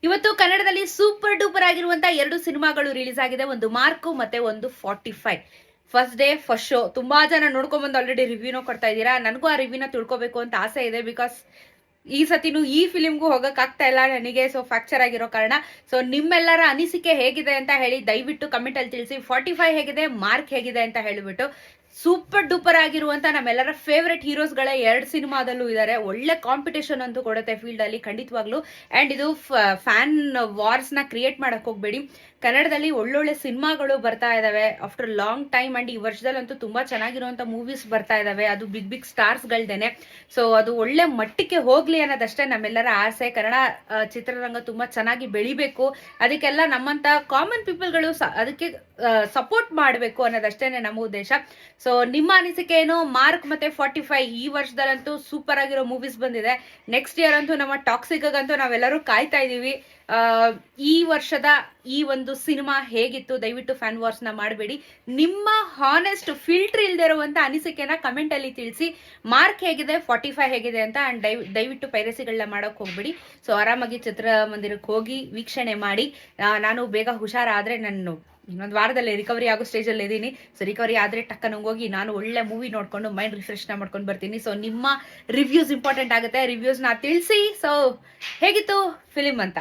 ಇವತ್ತು ಕನ್ನಡದಲ್ಲಿ super duper ಆಗಿರುವಂತ 2 ಸಿನಿಮಾಗಳು ರಿಲೀಸ್ ಆಗಿದೆ. ಒಂದು ಮಾರ್ಕ್ ಮತ್ತೆ ಒಂದು 45. First day first show. ತುಂಬಾ ಜನ ನೋಡ್ಕೊಂಡ್ ಬಂದು ಆಲ್ರೆಡಿ ರಿವ್ಯೂನೂ ಕೊಡ್ತಾ ಇದ್ದೀರಾ. ನನಗೂ ಆ ರಿವ್ಯೂನ ತಿಳ್ಕೊಬೇಕು ಅಂತ ಆಸೆ ಇದೆ. ಬಿಕಾಸ್ ಈ ಸತಿನೂ ಈ ಫಿಲಿಮ್ಗೂ ಹೋಗಕ್ ಆಗ್ತಾ ಇಲ್ಲ ನನಗೆ. ಸೊ ಫ್ರಾಕ್ಚರ್ ಆಗಿರೋ ಕಾರಣ. ಸೊ ನಿಮ್ಮೆಲ್ಲರ ಅನಿಸಿಕೆ ಹೇಗಿದೆ ಅಂತ ಹೇಳಿ ದಯವಿಟ್ಟು ಕಮೆಂಟ್ ಅಲ್ಲಿ ತಿಳಿಸಿ. 45 ಹೇಗಿದೆ, ಮಾರ್ಕ್ ಹೇಗಿದೆ ಅಂತ ಹೇಳಿಬಿಟ್ಟು. ಸೂಪರ್ ಡೂಪರ್ ಆಗಿರುವಂತ ನಮ್ಮೆಲ್ಲರ ಫೇವ್ರೆಟ್ ಹೀರೋಸ್ಗಳ 2 ಸಿನಿಮಾದಲ್ಲೂ ಇದ್ದಾರೆ. ಒಳ್ಳೆ ಕಾಂಪಿಟೇಷನ್ ಅಂತೂ ಕೊಡುತ್ತೆ ಫೀಲ್ಡ್ ಅಲ್ಲಿ ಖಂಡಿತವಾಗ್ಲು. ಅಂಡ್ ಇದು ಫ್ಯಾನ್ ವಾರ್ಸ್ ನ ಕ್ರಿಯೇಟ್ ಮಾಡಕ್ ಹೋಗ್ಬೇಡಿ. ಕನ್ನಡದಲ್ಲಿ ಒಳ್ಳೊಳ್ಳೆ ಸಿನಿಮಾಗಳು ಬರ್ತಾ ಇದಾವೆ ಆಫ್ಟರ್ ಲಾಂಗ್ ಟೈಮ್. ಅಂಡ್ ಈ ವರ್ಷದಲ್ಲಂತೂ ತುಂಬಾ ಚೆನ್ನಾಗಿರುವಂತ ಮೂವೀಸ್ ಬರ್ತಾ ಇದಾವೆ, ಅದು ಬಿಗ್ ಬಿಗ್ ಸ್ಟಾರ್ಸ್ ಗಳದೇನೆ. ಸೊ ಅದು ಒಳ್ಳೆ ಮಟ್ಟಕ್ಕೆ ಹೋಗ್ಲಿ ಅನ್ನೋದಷ್ಟೇ ನಮ್ಮೆಲ್ಲರ ಆಸೆ. ಕನ್ನಡ ಚಿತ್ರರಂಗ ತುಂಬಾ ಚೆನ್ನಾಗಿ ಬೆಳಿಬೇಕು, ಅದಕ್ಕೆಲ್ಲ ನಮ್ಮಂತ ಕಾಮನ್ ಪೀಪಲ್ಗಳು ಅದಕ್ಕೆ ಸಪೋರ್ಟ್ ಮಾಡಬೇಕು ಅನ್ನೋದಷ್ಟೇನೆ ನಮ್ಮ ಉದ್ದೇಶ. ಸೊ ನಿಮ್ಮ ಅನಿಸಿಕೆ ಏನು? ಮಾರ್ಕ್ ಮತ್ತೆ 45 ಈ ವರ್ಷದಲ್ಲಂತೂ ಸೂಪರ್ ಆಗಿರೋ ಮೂವೀಸ್ ಬಂದಿದೆ. ನೆಕ್ಸ್ಟ್ ಇಯರ್ ಅಂತೂ ನಮ್ಮ ಟಾಕ್ಸಿಕ್ ಅಂತೂ ನಾವೆಲ್ಲರೂ ಕಾಯ್ತಾ ಇದೀವಿ. ಈ ವರ್ಷದ ಈ ಒಂದು ಸಿನಿಮಾ ಹೇಗಿತ್ತು ದಯವಿಟ್ಟು ಫ್ಯಾನ್ ವಾರ್ಸ್ ನ ಮಾಡಬೇಡಿ. ನಿಮ್ಮ ಹಾನೆಸ್ಟ್ ಫಿಲ್ಟರ್ ಇಲ್ದೇ ಇರುವಂತ ಅನಿಸಿಕೆನ ಕಮೆಂಟ್ ಅಲ್ಲಿ ತಿಳಿಸಿ. ಮಾರ್ಕ್ ಹೇಗಿದೆ, 45 ಹೇಗಿದೆ ಅಂತ. ಅಂಡ್ ದಯವಿಟ್ಟು ಪೈರಸಿಗಳನ್ನ ಮಾಡಕ್ ಹೋಗ್ಬೇಡಿ. ಸೊ ಆರಾಮಾಗಿ ಚಿತ್ರಮಂದಿರಕ್ಕೆ ಹೋಗಿ ವೀಕ್ಷಣೆ ಮಾಡಿ. ನಾನು ಬೇಗ ಹುಷಾರಾದ್ರೆ ನಾನು ಇನ್ನೊಂದು ವಾರದಲ್ಲಿ ರಿಕವರಿ ಆಗೋ ಸ್ಟೇಜ್ ಅಲ್ಲಿ ಇದ್ದೀನಿ. ಸೊ ರಿಕವರಿ ಆದ್ರೆ ಟಕ್ಕನ ಹೋಗಿ ನಾನು ಒಳ್ಳೆ ಮೂವಿ ನೋಡ್ಕೊಂಡು ಮೈಂಡ್ ರಿಫ್ರೆಶ್ ಮಾಡ್ಕೊಂಡು ಬರ್ತೀನಿ. ಸೊ ನಿಮ್ಮ ರಿವ್ಯೂಸ್ ಇಂಪಾರ್ಟೆಂಟ್ ಆಗುತ್ತೆ, ರಿವ್ಯೂಸ್ ನ ತಿಳಿಸಿ. ಸೊ ಹೇಗಿತ್ತು ಫಿಲಿಮ್ ಅಂತ.